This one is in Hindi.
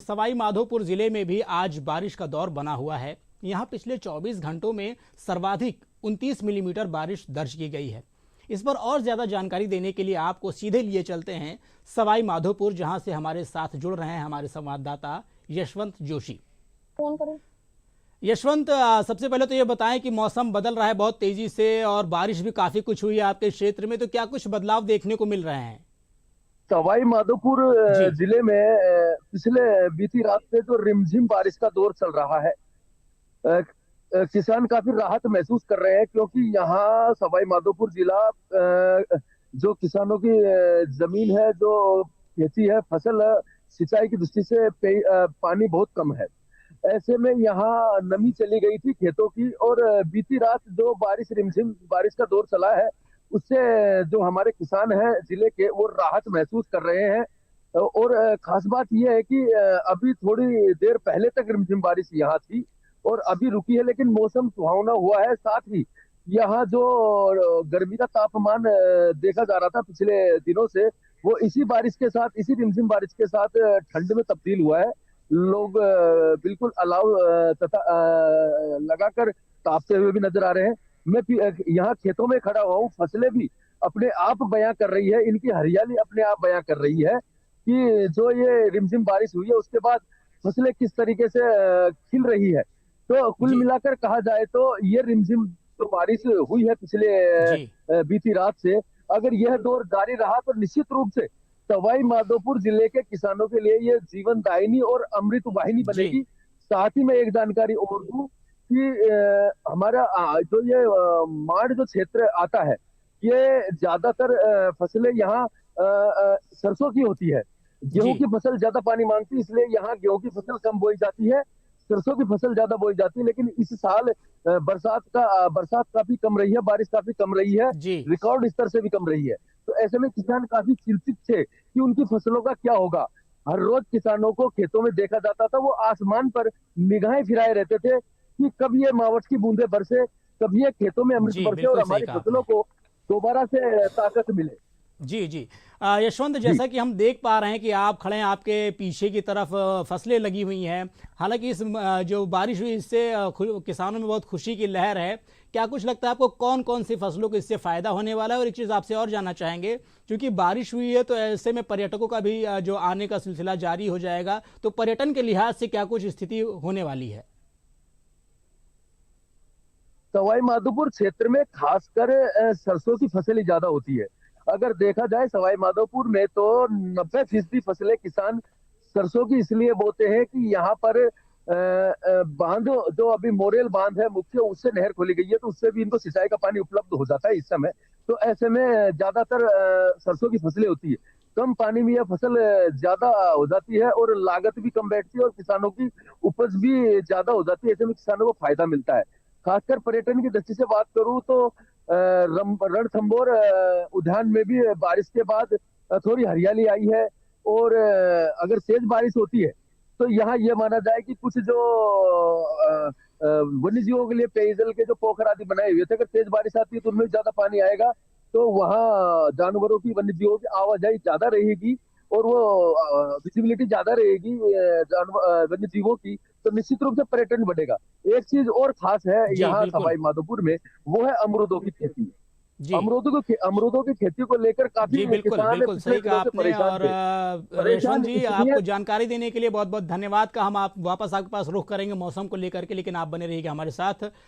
सवाई माधोपुर जिले में भी आज बारिश का दौर बना हुआ है। यहां पिछले 24 घंटों में सर्वाधिक 29 मिलीमीटर बारिश दर्ज की गई है। इस पर और ज्यादा जानकारी देने के लिए आपको सीधे लिए चलते हैं सवाई माधोपुर, जहां से हमारे साथ जुड़ रहे हैं हमारे संवाददाता यशवंत जोशी। यशवंत, सबसे पहले तो ये बताएं कि मौसम बदल रहा है बहुत तेजी से और बारिश भी काफी कुछ हुई है आपके क्षेत्र में, तो क्या कुछ बदलाव देखने को मिल रहे हैं? सवाई माधोपुर जी। जिले में पिछले बीती रात से जो रिमझिम बारिश का दौर चल रहा है। किसान काफी राहत महसूस कर रहे हैं, क्योंकि यहाँ सवाई माधोपुर जिला जो किसानों की जमीन है, जो खेती है, फसल सिंचाई की दृष्टि से पानी बहुत कम है। ऐसे में यहाँ नमी चली गई थी खेतों की, और बीती रात जो बारिश रिमझिम बारिश का दौर चला है, उससे जो हमारे किसान हैं जिले के, वो राहत महसूस कर रहे हैं। और खास बात यह है कि अभी थोड़ी देर पहले तक रिमझिम बारिश यहाँ थी और अभी रुकी है, लेकिन मौसम सुहावना हुआ है। साथ ही यहाँ जो गर्मी का तापमान देखा जा रहा था पिछले दिनों से, वो इसी बारिश के साथ, इसी रिमझिम बारिश के साथ ठंड में तब्दील हुआ है। लोग बिल्कुल अलाव तथा लगाकर तापते हुए भी नजर आ रहे हैं। मैं यहाँ खेतों में खड़ा हुआ हूँ, फसलें भी अपने आप बयां कर रही है, इनकी हरियाली अपने आप बयां कर रही है कि जो ये रिमझिम बारिश हुई है उसके बाद फसलें किस तरीके से खिल रही है। तो कुल जी। मिलाकर कहा जाए तो ये रिमझिम जो बारिश हुई है पिछले जी। बीती रात से, अगर यह दौर जारी रहा तो निश्चित रूप से सवाई माधोपुर जिले के किसानों के लिए ये जीवन दायिनी और अमृत वाहिनी जी। बनेगी। साथ ही मैं एक जानकारी और दूं कि हमारा जो ये माड़ जो क्षेत्र आता है, ये ज्यादातर फसलें यहाँ सरसों की होती है। गेहूं जी। की फसल ज्यादा पानी मांगती है, इसलिए यहाँ गेहूं की फसल कम बोई जाती है, सरसों की फसल ज्यादा बोई जाती है। लेकिन इस साल बरसात काफी कम रही है, बारिश काफी कम रही है, जी। रिकॉर्ड स्तर से भी कम रही है। तो ऐसे में किसान काफी चिंतित थे कि उनकी फसलों का क्या होगा। हर रोज किसानों को खेतों में देखा जाता था, वो आसमान पर निगाहें फिराए रहते थे कि कब ये मावठ की बूंदें बरसे, कब ये खेतों में अमृत जी, बरसे और बिल्कुल सही हमारी कहा फसलों आपने। को दोबारा से ताकत मिले। जी। जी। यशवंत, जी। जैसा कि हम देख पा रहे हैं कि आप खड़े हैं, आपके पीछे की तरफ फसलें लगी हुई हैं। हालांकि इस जो बारिश हुई इससे किसानों में बहुत खुशी की लहर है। क्या कुछ लगता है आपको कौन कौन सी फसलों को इससे फायदा होने वाला है? और एक चीज़ आपसे और जानना चाहेंगे, क्योंकि बारिश हुई है तो ऐसे में पर्यटकों का भी जो आने का सिलसिला जारी हो जाएगा, तो पर्यटन के लिहाज से क्या कुछ स्थिति होने वाली है? सवाई माधोपुर क्षेत्र में खासकर सरसों की फसल ही ज्यादा होती है। अगर देखा जाए सवाई माधोपुर में तो 90% फसलें किसान सरसों की इसलिए बोते हैं कि यहाँ पर बांध, जो अभी मोरेल बांध है मुख्य, उससे नहर खोली गई है, तो उससे भी इनको सिंचाई का पानी उपलब्ध हो जाता है इस समय। तो ऐसे में ज्यादातर सरसों की फसलें होती है। कम पानी में यह फसल ज्यादा हो जाती है और लागत भी कम बैठती है और किसानों की उपज भी ज्यादा हो जाती है। ऐसे में किसानों को फायदा मिलता है। खासकर पर्यटन की दृष्टि से बात करूं तो रणथंभौर उद्यान में भी बारिश के बाद थोड़ी हरियाली आई है। और अगर तेज बारिश होती है तो यहाँ ये माना जाए कि कुछ जो वन्य जीवों के लिए पेयजल के जो पोखर आदि बनाए हुए थे, अगर तेज बारिश आती है तो उनमें ज्यादा पानी आएगा, तो वहाँ जानवरों की, वन्य जीवों की आवाजाही ज्यादा रहेगी और वो विजिबिलिटी ज्यादा रहेगी वन्य जीवों की, तो निश्चित रूप से पर्यटन बढ़ेगा। एक चीज और खास है जी, यहाँ बिल्कुल। सवाई माधोपुर में, वो है अमरूदों की खेती। जी। अमरूदों की खेती को लेकर जी, काफी बिल्कुल, किसान बिल्कुल पिछले सही कहा दिनों से आपने। परेशान और थे। यशवंत परेशान जी, इसलिए आपको जानकारी देने के लिए बहुत-बहुत धन्यवाद। का हम आप वापस आपके पास रुख करेंगे मौसम को लेकर के, लेकिन आप बने रहिएगा हमारे साथ।